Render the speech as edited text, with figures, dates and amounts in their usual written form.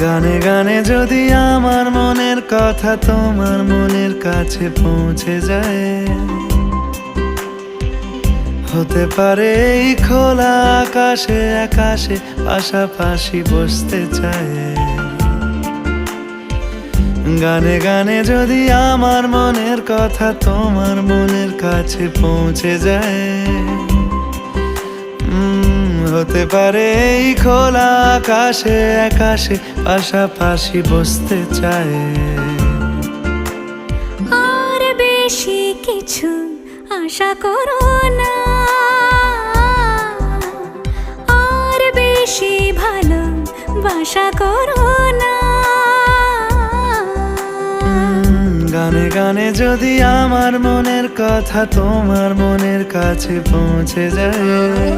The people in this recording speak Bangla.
গানে গানে যদি আমার মনের কথা তোমার মনের কাছে পৌঁছে যায়, হতে পারে এই খোলা আকাশে আকাশে পাশাপাশি বসতে চায়। গানে গানে যদি আমার মনের কথা তোমার মনের কাছে পৌঁছে যায়, হতে পারে এই খোলা আকাশে আকাশে পাশাপাশি বসতে চায়। আর বেশি কিছু আশা করো না, আর বেশি ভালোবাসা করো না। গানে গানে যদি আমার মনের কথা তোমার মনের কাছে পৌঁছে যায়,